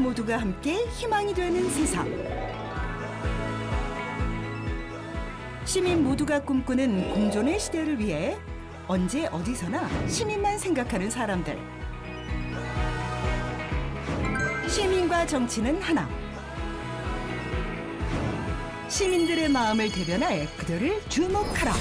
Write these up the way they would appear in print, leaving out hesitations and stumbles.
모두가 함께 희망이 되는 세상. 시민 모두가 꿈꾸는 공존의 시대를 위해 언제 어디서나 시민만 생각하는 사람들. 시민과 정치는 하나. 시민들의 마음을 대변할 그들을 주목하라.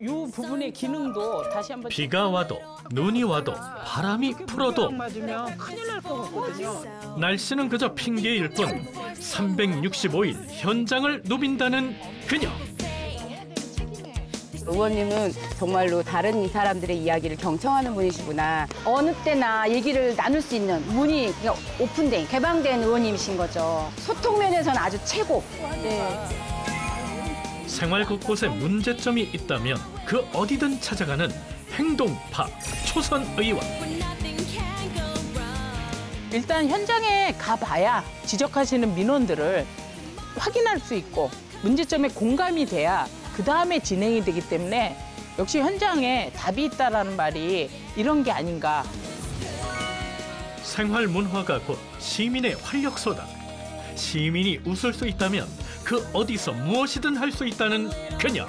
이 부분의 기능도 다시 한번. 비가 와도 눈이 와도 바람이 불어도 맞으면 큰일 날 것 같거든요. 날씨는 그저 핑계일 뿐 365일 현장을 누빈다는 그녀. 의원님은 정말로 다른 이 사람들의 이야기를 경청하는 분이시구나. 어느 때나 얘기를 나눌 수 있는 문이 그냥 오픈된, 개방된 의원님이신 거죠. 소통 면에서는 아주 최고. 네. 생활 곳곳에 문제점이 있다면 그 어디든 찾아가는 행동파 초선 의원. 일단 현장에 가봐야 지적하시는 민원들을 확인할 수 있고 문제점에 공감이 돼야 그다음에 진행이 되기 때문에 역시 현장에 답이 있다라는 말이 이런 게 아닌가. 생활 문화가 곧 시민의 활력소다. 시민이 웃을 수 있다면 그 어디서 무엇이든 할 수 있다는 그녀.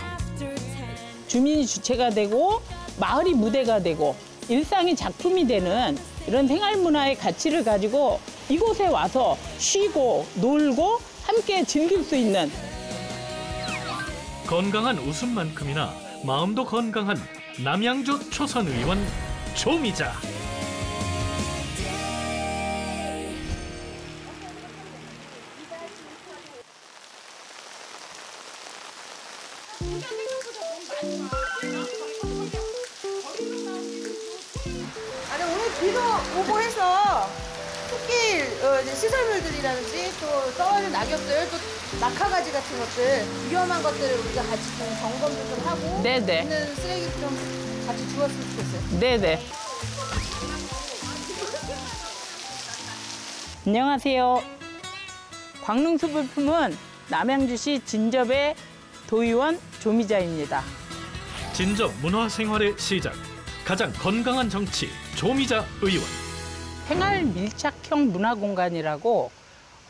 주민이 주체가 되고 마을이 무대가 되고 일상이 작품이 되는 이런 생활 문화의 가치를 가지고 이곳에 와서 쉬고 놀고 함께 즐길 수 있는. 건강한 웃음만큼이나 마음도 건강한 남양주 초선 의원 조미자. 아니 오늘 비도 오고 해서 숲길 시설물들이라든지 또 떠오르는 낙엽들 또 낙하가지 같은 것들 위험한 것들을 우리가 같이 좀 점검도 좀 하고 네네. 있는 쓰레기 좀 같이 주웠으면 좋겠어요. 네네. 안녕하세요. 광릉숲을 품은 남양주시 진접의 도의원 조미자입니다. 진접 문화생활의 시작. 가장 건강한 정치 조미자 의원. 생활 밀착형 문화공간이라고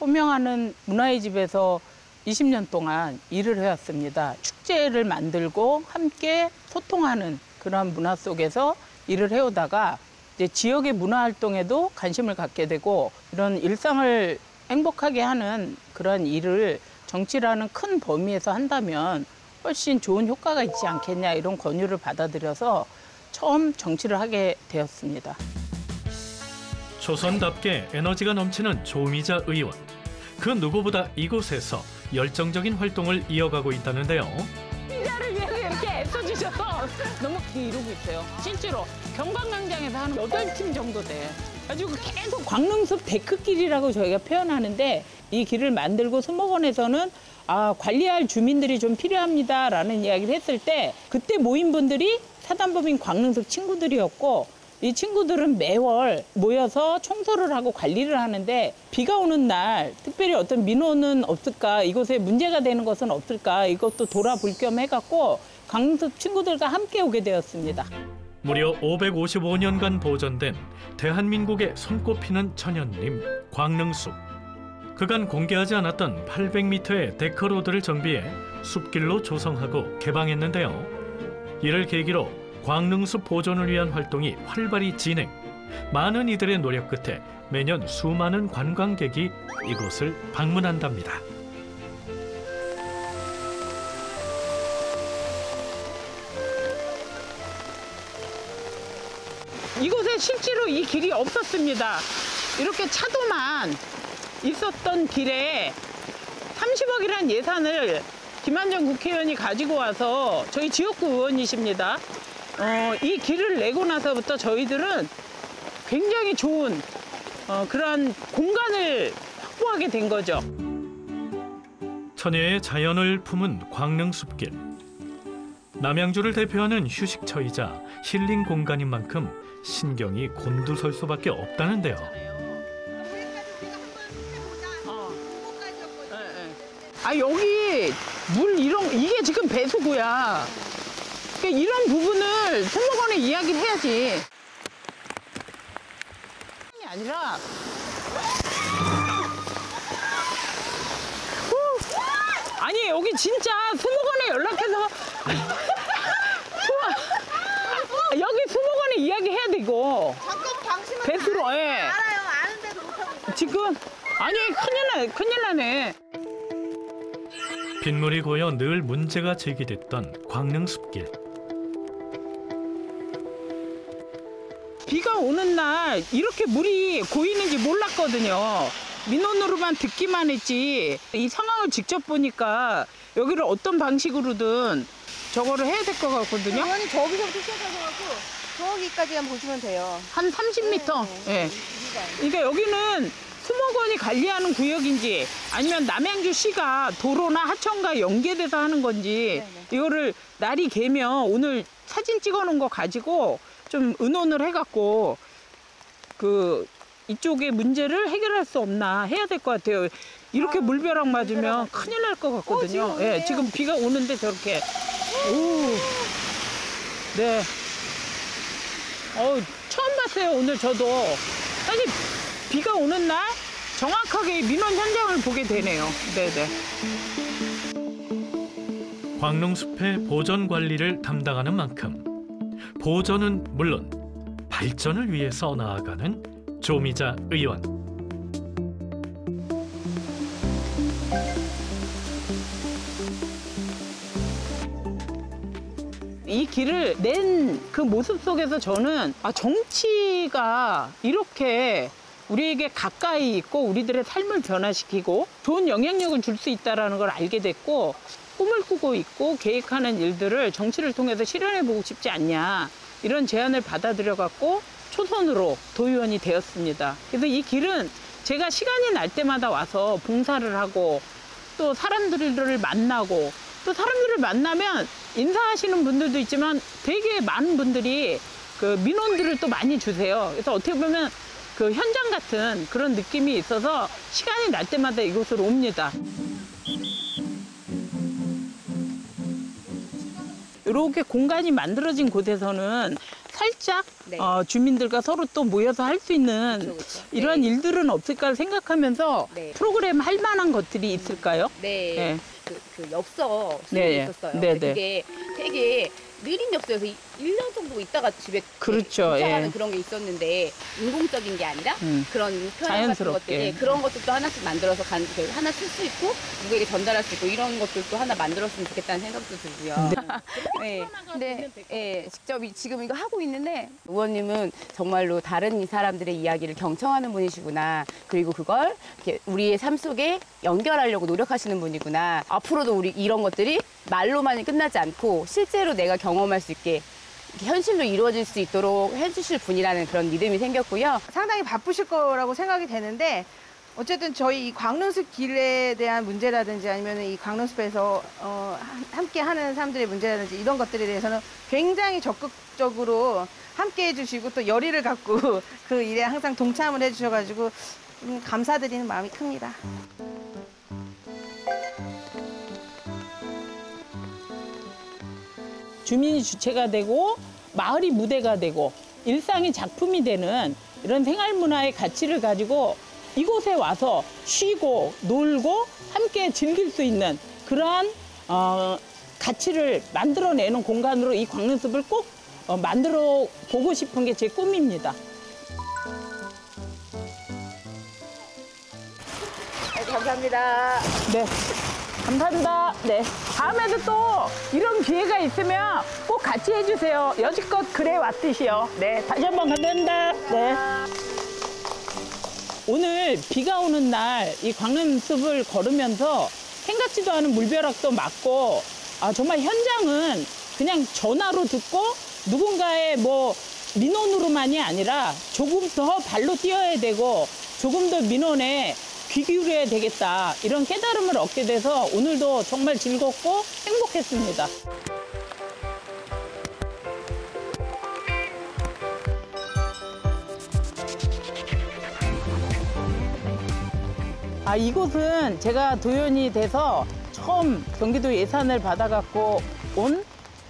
호명하는 문화의 집에서 20년 동안 일을 해왔습니다. 축제를 만들고 함께 소통하는 그런 문화 속에서 일을 해오다가 이제 지역의 문화 활동에도 관심을 갖게 되고 이런 일상을 행복하게 하는 그런 일을 정치라는 큰 범위에서 한다면 훨씬 좋은 효과가 있지 않겠냐 이런 권유를 받아들여서 처음 정치를 하게 되었습니다. 초선답게 에너지가 넘치는 조미자 의원. 그 누구보다 이곳에서 열정적인 활동을 이어가고 있다는데요. 피자를 위해서 이렇게 애써주셔서 너무 이루고 있어요. 실제로 경광광장에서 한 8팀 정도 돼. 가지고 계속 광릉숲 데크길이라고 저희가 표현하는데 이 길을 만들고 수목원에서는 관리할 주민들이 좀 필요합니다라는 이야기를 했을 때 그때 모인 분들이 사단법인 광릉숲 친구들이었고 이 친구들은 매월 모여서 청소를 하고 관리를 하는데 비가 오는 날 특별히 어떤 민원은 없을까, 이곳에 문제가 되는 것은 없을까 이것도 돌아볼 겸 해갖고 광릉숲 친구들과 함께 오게 되었습니다. 무려 555년간 보존된 대한민국의 손꼽히는 천연림 광릉숲. 그간 공개하지 않았던 800m의 데크로드를 정비해 숲길로 조성하고 개방했는데요. 이를 계기로 광릉숲 보존을 위한 활동이 활발히 진행. 많은 이들의 노력 끝에 매년 수많은 관광객이 이곳을 방문한답니다. 이곳에 실제로 이 길이 없었습니다. 이렇게 차도만 있었던 길에 30억이라는 예산을 김한정 국회의원이 가지고 와서 저희 지역구 의원이십니다. 이 길을 내고 나서부터 저희들은 굉장히 좋은 그런 공간을 확보하게 된 거죠. 천혜의 자연을 품은 광릉숲길. 남양주를 대표하는 휴식처이자 힐링 공간인 만큼 신경이 곤두설 수밖에 없다는데요. 아, 여기 물 이게 지금 배수구야. 그러니까 이런 부분을 스무건에 이야기를 해야지. 아니라 아니 여기 진짜 수목원에 연락해서 여기 수목원에 이야기해야 되고 잠깐 방심하면 배수로 예. 알아요. 아는데도 못하고 있어요. 지금 아니 큰일 나네. 빗물이 고여 늘 문제가 제기됐던 광릉숲길. 비가 오는 날 이렇게 물이 고이는지 몰랐거든요. 민원으로만 듣기만 했지 이 상황을 직접 보니까 여기를 어떤 방식으로든 저거를 해야 될 것 같거든요. 의원님 저기서부터 시작하셔가지고 저기까지만 보시면 돼요. 한 30m. 예. 그러니까 여기는 수목원이 관리하는 구역인지 아니면 남양주시가 도로나 하천과 연계돼서 하는 건지 이거를 날이 개면 오늘 사진 찍어놓은 거 가지고 좀 의논을 해갖고 이쪽의 문제를 해결할 수 없나 해야 될 것 같아요. 이렇게 물벼락 맞으면 큰일 날 것 같거든요. 예, 지금 비가 오는데 저렇게. 오. 네. 처음 봤어요, 오늘 저도. 사실 비가 오는 날 정확하게 민원 현장을 보게 되네요. 네네. 광릉숲의 보전 관리를 담당하는 만큼 보전은 물론 발전을 위해 써나가는 조미자 의원. 이 길을 낸 그 모습 속에서 저는 정치가 이렇게 우리에게 가까이 있고 우리들의 삶을 변화시키고 좋은 영향력을 줄 수 있다는 걸 알게 됐고 꿈을 꾸고 있고 계획하는 일들을 정치를 통해서 실현해보고 싶지 않냐 이런 제안을 받아들여갖고 초선으로 도의원이 되었습니다. 그래서 이 길은 제가 시간이 날 때마다 와서 봉사를 하고 또 사람들을 만나고 또 사람들을 만나면 인사하시는 분들도 있지만 되게 많은 분들이 그 민원들을 또 많이 주세요. 그래서 어떻게 보면 그 현장 같은 그런 느낌이 있어서 시간이 날 때마다 이곳으로 옵니다. 이렇게 공간이 만들어진 곳에서는 살짝 네. 주민들과 서로 또 모여서 할 수 있는 그쵸. 이런 네. 일들은 없을까 생각하면서 네. 프로그램 할 만한 것들이 있을까요? 네. 네. 그 엽서 네. 수업이 있었어요. 네, 근데 네. 그게 되게 느린 엽서여서 1년 정도 있다가 집에 그렇죠. 도착하는 예. 그런 게 있었는데 인공적인 게 아니라 자연스럽게. 그런 표현 같은 것들이 그런 것들도 하나씩 만들어서 하나 쓸 수 있고 누구에게 전달할 수 있고 이런 것들도 하나 만들었으면 좋겠다는 생각도 들고요. 네. 근데 직접 지금 이거 하고 있는데 의원님은 정말로 다른 사람들의 이야기를 경청하는 분이시구나. 그리고 그걸 이렇게 우리의 삶 속에 연결하려고 노력하시는 분이구나. 앞으로도 우리 이런 것들이 말로만이 끝나지 않고 실제로 내가 경험할 수 있게 현실로 이루어질 수 있도록 해주실 분이라는 그런 믿음이 생겼고요. 상당히 바쁘실 거라고 생각이 되는데 어쨌든 저희 이 광릉숲 길에 대한 문제라든지 아니면 이 광릉숲에서 함께 하는 사람들의 문제라든지 이런 것들에 대해서는 굉장히 적극적으로 함께 해주시고 또 열의를 갖고 그 일에 항상 동참을 해주셔가지고 감사드리는 마음이 큽니다. 주민이 주체가 되고 마을이 무대가 되고 일상이 작품이 되는 이런 생활 문화의 가치를 가지고 이곳에 와서 쉬고 놀고 함께 즐길 수 있는 그러한 가치를 만들어내는 공간으로 이 광릉숲을 꼭 만들어 보고 싶은 게 제 꿈입니다. 감사합니다. 네. 감사합니다. 네. 다음에도 또 이런 기회가 있으면 꼭 같이 해주세요. 여지껏 그래 왔듯이요. 네. 다시 한번 감사합니다. 네. 오늘 비가 오는 날 이 광릉숲을 걸으면서 생각지도 않은 물벼락도 맞고 정말 현장은 그냥 전화로 듣고 누군가의 민원으로만이 아니라 조금 더 발로 뛰어야 되고 조금 더 민원에 귀 기울여야 되겠다 이런 깨달음을 얻게 돼서 오늘도 정말 즐겁고 행복했습니다. 이곳은 제가 도연이 돼서 처음 경기도 예산을 받아갖고 온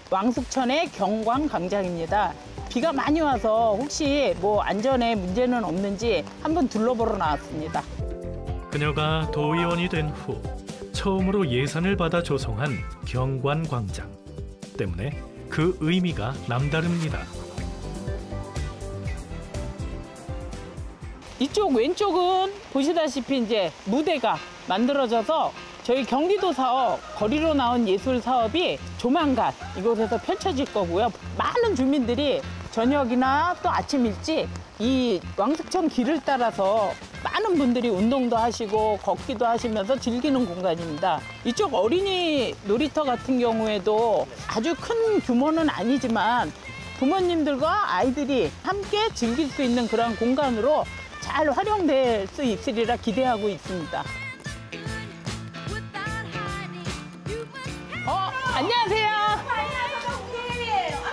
왕숙천의 경광광장입니다. 비가 많이 와서 혹시 뭐 안전에 문제는 없는지 한번 둘러보러 나왔습니다. 그녀가 도의원이 된 후 처음으로 예산을 받아 조성한 경관광장 때문에 그 의미가 남다릅니다. 이쪽 왼쪽은 보시다시피 이제 무대가 만들어져서 저희 경기도 사업, 거리로 나온 예술 사업이 조만간 이곳에서 펼쳐질 거고요. 많은 주민들이 저녁이나 또 아침 일찍 이 왕숙천 길을 따라서 많은 분들이 운동도 하시고 걷기도 하시면서 즐기는 공간입니다. 이쪽 어린이 놀이터 같은 경우에도 아주 큰 규모는 아니지만 부모님들과 아이들이 함께 즐길 수 있는 그런 공간으로 잘 활용될 수 있으리라 기대하고 있습니다. 안녕하세요.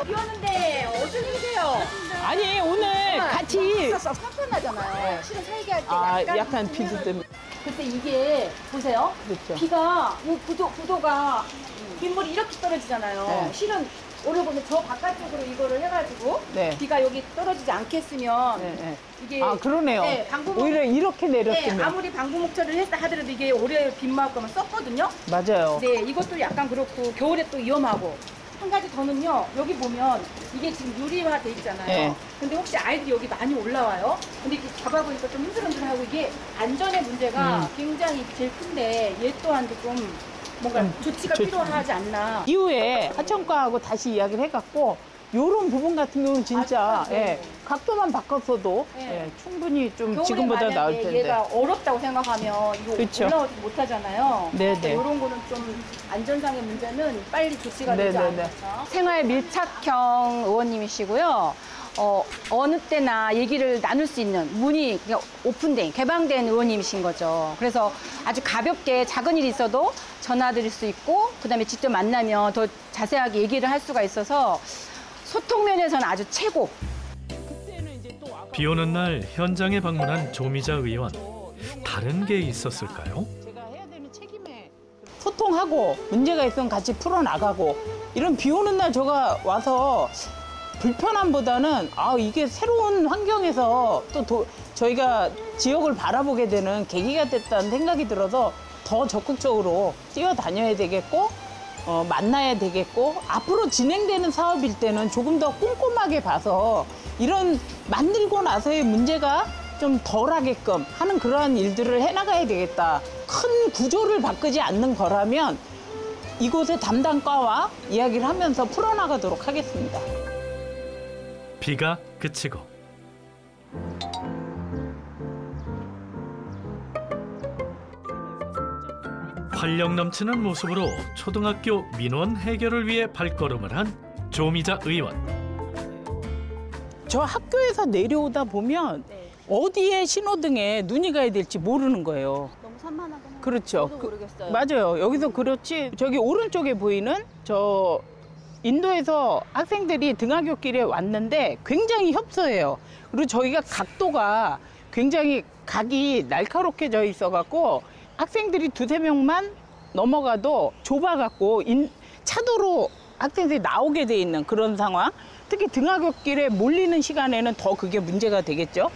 비 오는데 어디 계세요? 아니 오늘 같이 편하잖아요. 실은 살게 할 때 약간 비도 때문에. 근데 이게 보세요. 그렇죠. 비가 이 구도가 빗물이 이렇게 떨어지잖아요. 네. 실은 오늘 보면 저 바깥쪽으로 이거를 해가지고 네. 비가 여기 떨어지지 않게 했으면 네. 이게 그러네요. 네, 방부목, 오히려 이렇게 내렸으면. 네, 아무리 방부목처리를 했다 하더라도 이게 올해 빗마을 거면 썼거든요. 맞아요. 네, 이것도 약간 그렇고 겨울에 또 위험하고. 한 가지 더는요, 여기 보면 이게 지금 유리화 돼 있잖아요. 네. 근데 혹시 아이들이 여기 많이 올라와요? 근데 이렇게 잡아보니까 좀 흔들흔들하고 이게 안전의 문제가 굉장히 제일 큰데 얘 또한 좀 뭔가 조치가 필요하지 않나. 이후에 하천과하고 다시 이야기를 해갖고 요런 부분 같은 경우는 진짜 맞아요. 예, 각도만 바꿨어도 네. 예, 충분히 좀 겨울에 지금보다 만약에 나을 텐데. 얘가 어렵다고 생각하면 이거 그쵸. 올라오지 못하잖아요. 네네. 이런 거는 좀 안전상의 문제는 빨리 조치가 되지 네네네. 않을까. 생활 밀착형 의원님이시고요. 어느 때나 얘기를 나눌 수 있는 문이 그냥 오픈된, 개방된 의원님이신 거죠. 그래서 아주 가볍게 작은 일이 있어도 전화드릴 수 있고, 그다음에 직접 만나면 더 자세하게 얘기를 할 수가 있어서 소통 면에서는 아주 최고. 비 오는 날 현장에 방문한 조미자 의원. 다른 게 있었을까요? 제가 해야 되는 책임에 소통하고 문제가 있으면 같이 풀어나가고 이런 비 오는 날 제가 와서 불편함보다는 이게 새로운 환경에서 또 저희가 지역을 바라보게 되는 계기가 됐다는 생각이 들어서 더 적극적으로 뛰어다녀야 되겠고 만나야 되겠고 앞으로 진행되는 사업일 때는 조금 더 꼼꼼하게 봐서 이런 만들고 나서의 문제가 좀 덜하게끔 하는 그러한 일들을 해나가야 되겠다. 큰 구조를 바꾸지 않는 거라면 이곳의 담당과와 이야기를 하면서 풀어나가도록 하겠습니다. 비가 그치고 활력 넘치는 모습으로 초등학교 민원 해결을 위해 발걸음을 한 조미자 의원. 저 학교에서 내려오다 보면 어디에 신호등에 눈이 가야 될지 모르는 거예요. 너무 산만하구나. 그렇죠. 저도 모르겠어요. 맞아요. 여기서 그렇지. 저기 오른쪽에 보이는 저 인도에서 학생들이 등하굣길에 왔는데 굉장히 협소해요. 그리고 저희가 각도가 굉장히 각이 날카롭게 져 있어갖고 학생들이 두세 명만 넘어가도 좁아갖고 차도로 학생들이 나오게 돼 있는 그런 상황. 특히 등하굣길에 몰리는 시간에는 더 그게 문제가 되겠죠.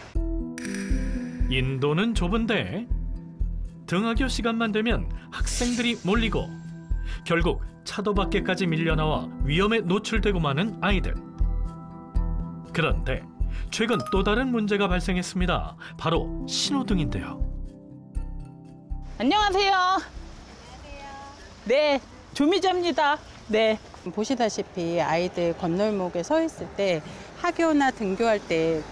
인도는 좁은데 등하교 시간만 되면 학생들이 몰리고 결국 차도 밖에까지 밀려나와 위험에 노출되고 마는 아이들. 그런데 최근 또 다른 문제가 발생했습니다. 바로 신호등인데요. 안녕하세요. 네, 조미자입니다. 네. 보시다시피 아이들 건널목에 서 있을 때 하교나 등교할 때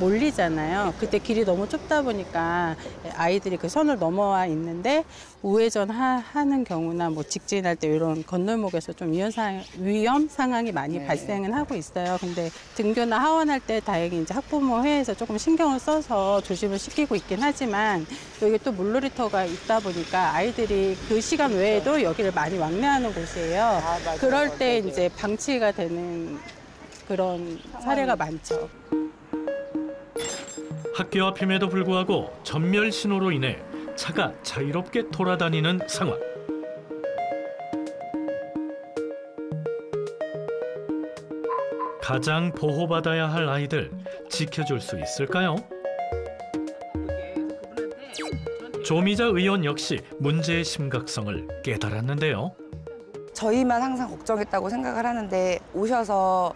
몰리잖아요. 그때 길이 너무 좁다 보니까 아이들이 그 선을 넘어와 있는데 우회전 하는 경우나 뭐 직진할 때 이런 건널목에서 좀 위험 상황이 많이 발생은 하고 있어요. 근데 등교나 하원할 때 다행히 이제 학부모 회에서 조금 신경을 써서 조심을 시키고 있긴 하지만 여기 또 물놀이터가 있다 보니까 아이들이 그 시간 외에도 여기를 많이 왕래하는 곳이에요. 그럴 때 이제 방치가 되는 그런 사례가 많죠. 학교 앞임에도 불구하고 전멸 신호로 인해 차가 자유롭게 돌아다니는 상황. 가장 보호받아야 할 아이들 지켜줄 수 있을까요? 조미자 의원 역시 문제의 심각성을 깨달았는데요. 저희만 항상 걱정했다고 생각을 하는데 오셔서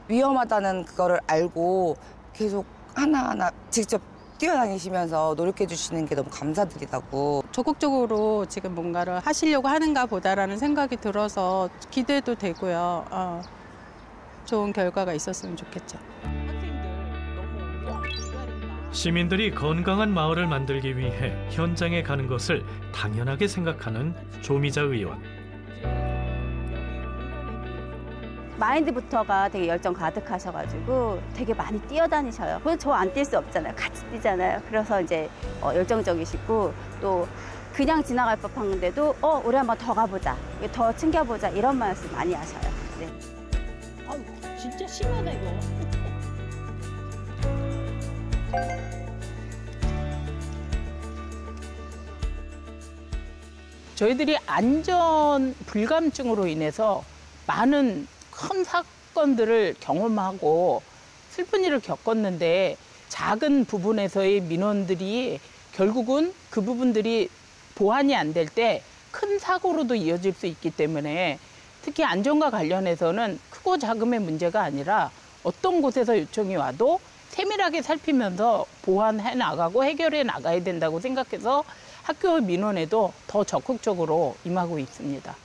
위험하다는 그거를 알고 계속 하나하나 직접 뛰어다니시면서 노력해 주시는 게 너무 감사드리다고. 적극적으로 지금 뭔가를 하시려고 하는가 보다라는 생각이 들어서 기대도 되고요. 좋은 결과가 있었으면 좋겠죠. 시민들이 건강한 마을을 만들기 위해 현장에 가는 것을 당연하게 생각하는 조미자 의원. 마인드부터가 되게 열정 가득하셔가지고 되게 많이 뛰어다니셔요. 그래서 저 안 뛸 수 없잖아요. 같이 뛰잖아요. 그래서 이제 열정적이시고 또 그냥 지나갈 법한 건데도 우리 한번 더 가보자, 더 챙겨보자 이런 말씀 많이 하셔요. 네. 진짜 심하다 이거. 저희들이 안전 불감증으로 인해서 많은 큰 사건들을 경험하고 슬픈 일을 겪었는데 작은 부분에서의 민원들이 결국은 그 부분들이 보완이 안 될 때 큰 사고로도 이어질 수 있기 때문에 특히 안전과 관련해서는 크고 작음의 문제가 아니라 어떤 곳에서 요청이 와도 세밀하게 살피면서 보완해 나가고 해결해 나가야 된다고 생각해서 학교 민원에도 더 적극적으로 임하고 있습니다.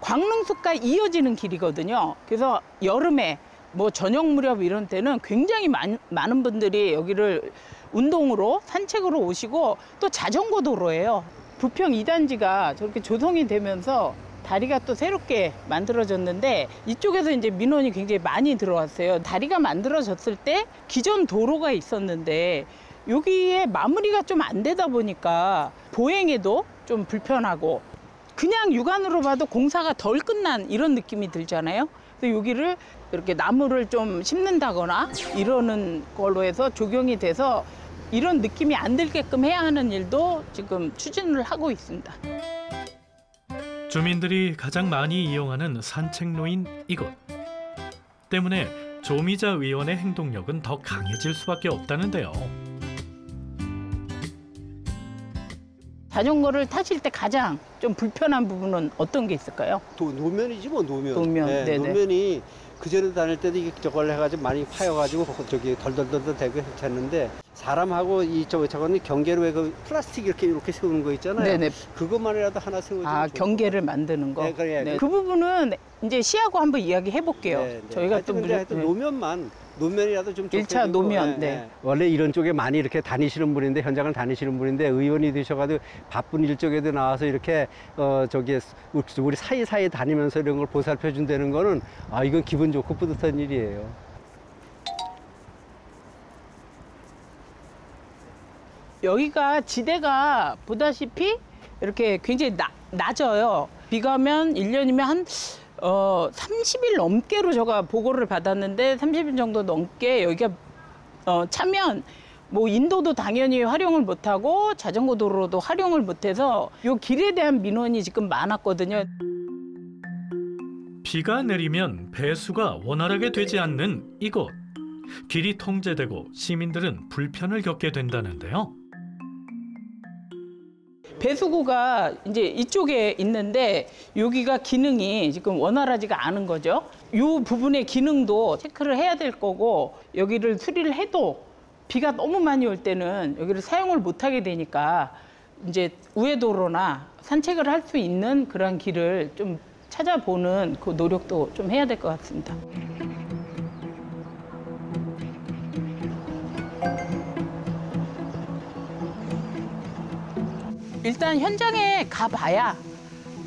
광릉숲과 이어지는 길이거든요. 그래서 여름에 뭐 저녁 무렵 이런 때는 굉장히 많은 분들이 여기를 운동으로 산책으로 오시고 또 자전거 도로예요. 부평 2단지가 저렇게 조성이 되면서 다리가 또 새롭게 만들어졌는데 이쪽에서 이제 민원이 굉장히 많이 들어왔어요. 다리가 만들어졌을 때 기존 도로가 있었는데 여기에 마무리가 좀 안 되다 보니까 보행에도 좀 불편하고 그냥 육안으로 봐도 공사가 덜 끝난 이런 느낌이 들잖아요. 그래서 여기를 이렇게 나무를 좀 심는다거나 이러는 걸로 해서 조경이 돼서 이런 느낌이 안 들게끔 해야 하는 일도 지금 추진을 하고 있습니다. 주민들이 가장 많이 이용하는 산책로인 이곳. 때문에 조미자 의원의 행동력은 더 강해질 수밖에 없다는데요. 자전거를 타실 때 가장 좀 불편한 부분은 어떤 게 있을까요? 노면이지 뭐 노면. 노면, 네, 네네. 노면이 그전에 다닐 때도 이게 저걸 해가지고 많이 파여가지고 저기 덜덜덜덜 대고 했는데 사람하고 저거는 경계로 왜 그 플라스틱 이렇게 세우는 거 있잖아요. 네네. 그것만이라도 하나 세워주면 경계를 만드는 거. 네, 그래. 네. 그 부분은 이제 시하고 한번 이야기해 볼게요. 네, 네. 저희가 또 하여튼 노면이라도 좀 1차 노면. 네. 네. 원래 이런 쪽에 많이 이렇게 다니시는 분인데 현장을 다니시는 분인데 의원이 되셔가지고 바쁜 일정에도 나와서 이렇게 저기 우리 사이사이 다니면서 이런 걸 보살펴 준다는 거는 이건 기분 좋고 뿌듯한 일이에요. 여기가 지대가 보다시피 이렇게 굉장히 낮아요. 비가 오면 1년이면 한 30일 넘게로 제가 보고를 받았는데 30일 정도 넘게 여기가 차면 뭐 인도도 당연히 활용을 못하고 자전거 도로도 활용을 못해서 이 길에 대한 민원이 지금 많았거든요. 비가 내리면 배수가 원활하게 되지 않는 이곳. 길이 통제되고 시민들은 불편을 겪게 된다는데요. 배수구가 이제 이쪽에 있는데 여기가 기능이 지금 원활하지가 않은 거죠. 이 부분의 기능도 체크를 해야 될 거고 여기를 수리를 해도 비가 너무 많이 올 때는 여기를 사용을 못 하게 되니까 이제 우회도로나 산책을 할 수 있는 그런 길을 좀 찾아보는 그 노력도 좀 해야 될 것 같습니다. 일단 현장에 가봐야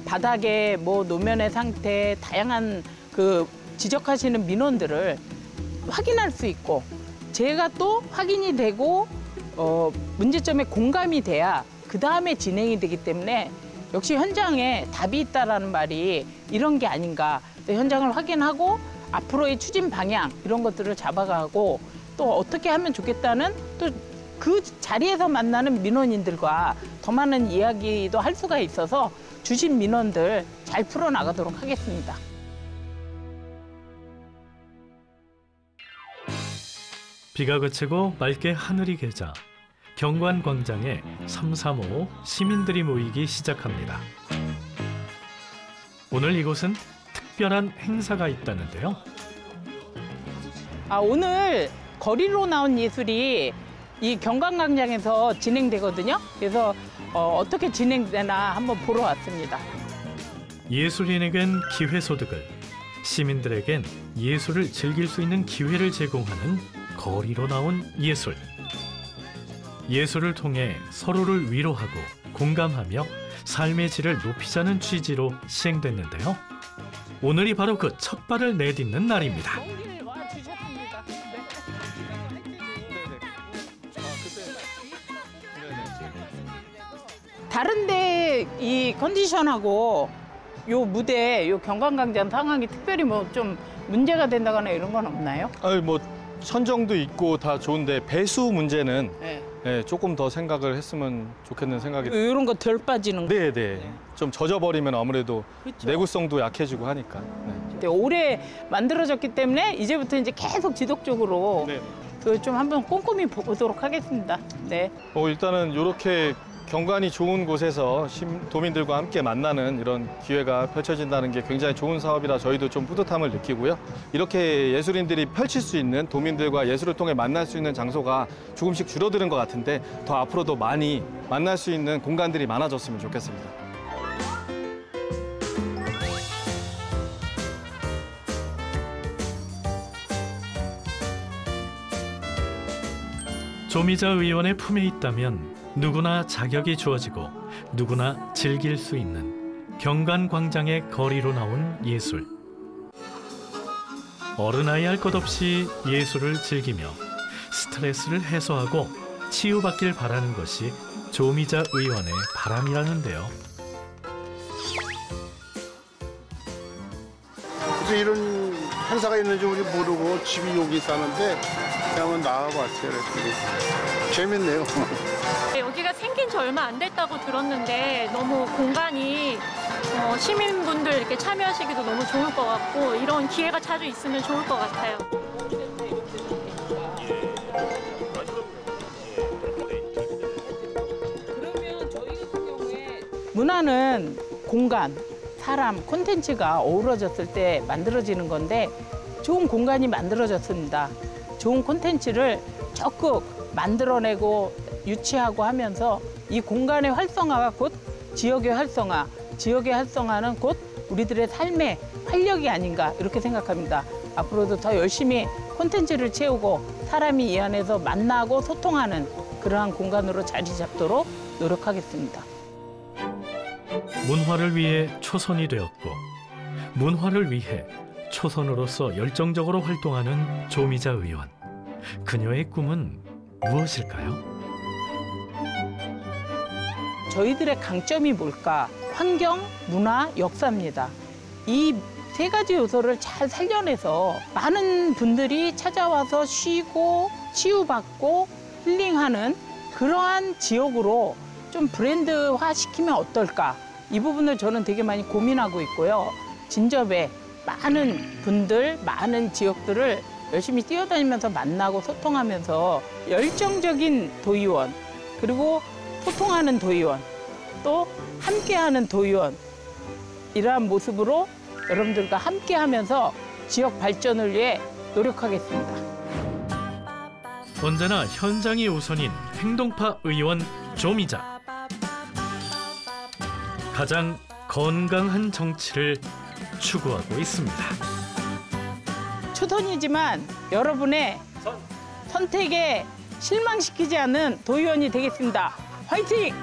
바닥에 뭐 노면의 상태, 다양한 그 지적하시는 민원들을 확인할 수 있고 제가 또 확인이 되고 문제점에 공감이 돼야 그 다음에 진행이 되기 때문에 역시 현장에 답이 있다라는 말이 이런 게 아닌가. 현장을 확인하고 앞으로의 추진 방향 이런 것들을 잡아가고 또 어떻게 하면 좋겠다는 또 그 자리에서 만나는 민원인들과 더 많은 이야기도 할 수가 있어서 주신 민원들 잘 풀어나가도록 하겠습니다. 비가 그치고 맑게 하늘이 개자 경관광장에 335 시민들이 모이기 시작합니다. 오늘 이곳은 특별한 행사가 있다는데요. 오늘 거리로 나온 예술이 이 경관광장에서 진행되거든요. 그래서 어떻게 진행되나 한번 보러 왔습니다. 예술인에겐 기회소득을, 시민들에겐 예술을 즐길 수 있는 기회를 제공하는 거리로 나온 예술. 예술을 통해 서로를 위로하고 공감하며 삶의 질을 높이자는 취지로 시행됐는데요. 오늘이 바로 그 첫 발을 내딛는 날입니다. 다른데 이 컨디션하고 요 무대, 요 경관광장 상황이 특별히 뭐 좀 문제가 된다거나 이런 건 없나요? 아니 뭐 선정도 있고 다 좋은데 배수 문제는 조금 더 생각을 했으면 좋겠는 생각이. 이런 거 덜 빠지는 거. 네네. 좀 젖어버리면 아무래도 그렇죠. 내구성도 약해지고 하니까. 네. 올해 만들어졌기 때문에 이제부터 이제 계속 지속적으로 좀 한번 꼼꼼히 보도록 하겠습니다. 네. 일단은 이렇게 경관이 좋은 곳에서 도민들과 함께 만나는 이런 기회가 펼쳐진다는 게 굉장히 좋은 사업이라 저희도 좀 뿌듯함을 느끼고요. 이렇게 예술인들이 펼칠 수 있는 도민들과 예술을 통해 만날 수 있는 장소가 조금씩 줄어드는 것 같은데 더 앞으로도 많이 만날 수 있는 공간들이 많아졌으면 좋겠습니다. 조미자 의원의 품에 있다면 누구나 자격이 주어지고 누구나 즐길 수 있는 경관광장의 거리로 나온 예술. 어른아이 할 것 없이 예술을 즐기며 스트레스를 해소하고 치유받길 바라는 것이 조미자 의원의 바람이라는데요. 그래서 이런 행사가 있는지 우리 모르고 집이 여기 있었는데 그냥 나와봤어요. 재밌네요. 여기가 생긴 지 얼마 안 됐다고 들었는데 너무 공간이 시민분들 이렇게 참여하시기도 너무 좋을 것 같고 이런 기회가 자주 있으면 좋을 것 같아요. 문화는 공간, 사람, 콘텐츠가 어우러졌을 때 만들어지는 건데 좋은 공간이 만들어졌습니다. 좋은 콘텐츠를 적극 만들어내고 유치하고 하면서 이 공간의 활성화가 곧 지역의 활성화, 지역의 활성화는 곧 우리들의 삶의 활력이 아닌가 이렇게 생각합니다. 앞으로도 더 열심히 콘텐츠를 채우고 사람이 이 안에서 만나고 소통하는 그러한 공간으로 자리 잡도록 노력하겠습니다. 문화를 위해 초선이 되었고 문화를 위해 초선으로서 열정적으로 활동하는 조미자 의원. 그녀의 꿈은 무엇일까요? 저희들의 강점이 뭘까? 환경, 문화, 역사입니다. 이 세 가지 요소를 잘 살려내서 많은 분들이 찾아와서 쉬고 치유받고 힐링하는 그러한 지역으로 좀 브랜드화 시키면 어떨까? 이 부분을 저는 되게 많이 고민하고 있고요. 진접에 많은 분들, 많은 지역들을 열심히 뛰어다니면서 만나고 소통하면서 열정적인 도의원, 그리고 소통하는 도의원, 또 함께하는 도의원 이러한 모습으로 여러분들과 함께하면서 지역 발전을 위해 노력하겠습니다. 언제나 현장이 우선인 행동파 의원 조미자. 가장 건강한 정치를 추구하고 있습니다. 초선이지만 여러분의 선택에 실망시키지 않는 도의원이 되겠습니다. 화이팅!